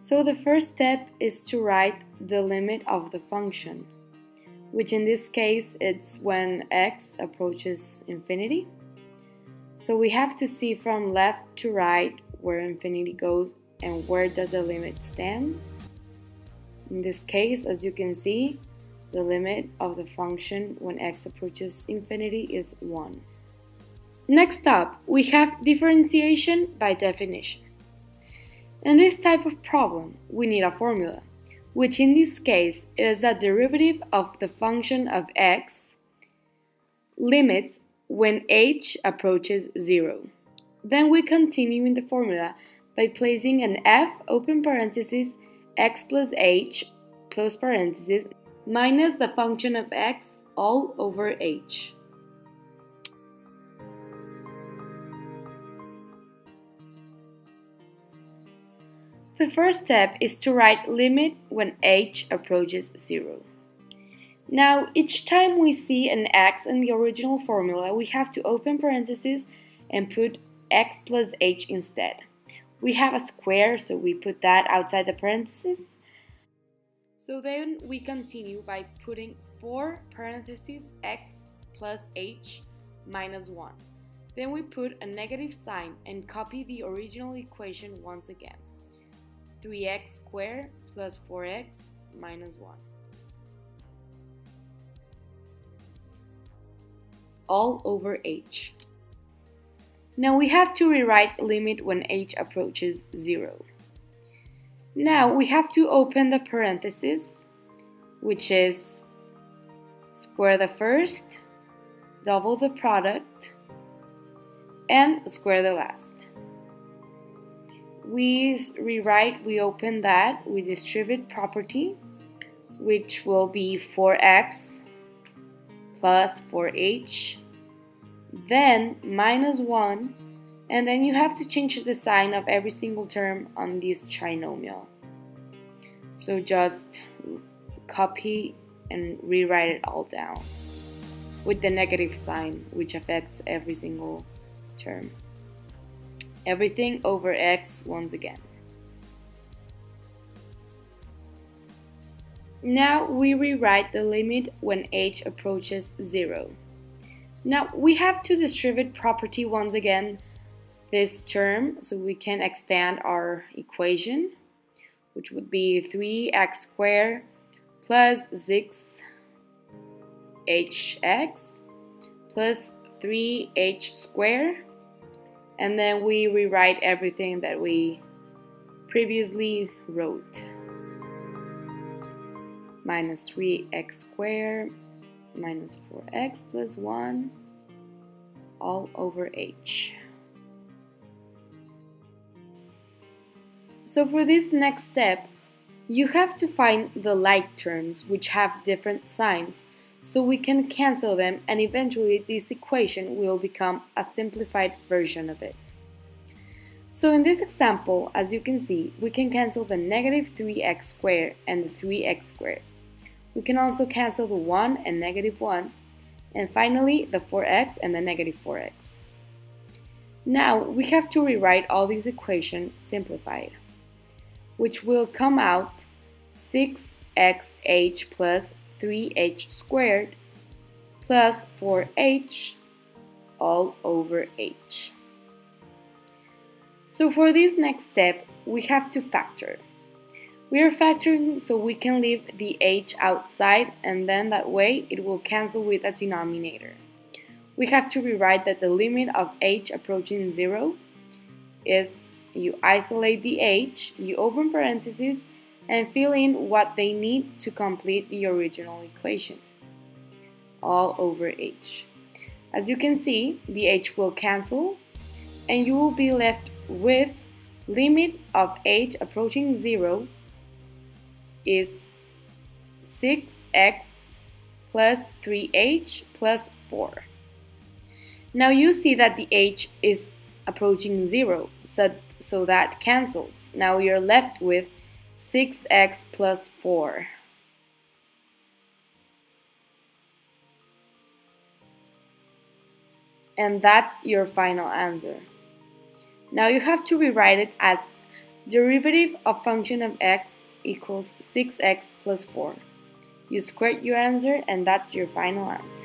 So the first step is to write the limit of the function, which in this case it's when x approaches infinity. So we have to see from left to right where infinity goes and where does the limit stand. In this case, as you can see, the limit of the function when x approaches infinity is 1. Next up, we have differentiation by definition. In this type of problem, we need a formula, which in this case is a derivative of the function of x limit when h approaches 0. Then we continue in the formula by placing an f open parenthesis x plus h close parenthesis minus the function of x all over h. The first step is to write limit when h approaches 0. Now, each time we see an x in the original formula, we have to open parentheses and put x plus h instead. We have a square, so we put that outside the parentheses. So then we continue by putting 4 parentheses x plus h minus 1. Then we put a negative sign and copy the original equation once again. 3x squared plus 4x minus 1. All over h. Now we have to rewrite limit when h approaches 0. Now we have to open the parenthesis, which is square the first, double the product, and square the last. We rewrite, we open that, we distribute property, which will be 4x plus 4h, then minus 1, and then you have to change the sign of every single term on this trinomial. So just copy and rewrite it all down with the negative sign, which affects every single term. Everything over x once again. Now we rewrite the limit when h approaches 0. Now we have to distribute property once again this term so we can expand our equation, which would be 3x squared plus 6hx plus 3h squared. And then we rewrite everything that we previously wrote. Minus 3x squared minus 4x plus 1 all over h. So for this next step, you have to find the like terms which have different signs so we can cancel them, and eventually this equation will become a simplified version of it. So in this example, as you can see, we can cancel the negative 3x squared and the 3x squared. We can also cancel the 1 and negative 1, and finally the 4x and the negative 4x. Now we have to rewrite all these equations simplified, which will come out 6xh plus 3h squared plus 4h all over h. So for this next step, we have to factor. We are factoring so we can leave the h outside, and then that way it will cancel with a denominator. We have to rewrite that the limit of h approaching 0 is you isolate the h, you open parentheses, and fill in what they need to complete the original equation, all over h. As you can see, the h will cancel, and you will be left with limit of h approaching 0 is 6x plus 3h plus 4. Now you see that the h is approaching 0, so that cancels. Now you're left with 6x plus 4. And that's your final answer. Now you have to rewrite it as Derivative of function of x equals 6x plus 4. You squared your answer, and that's your final answer.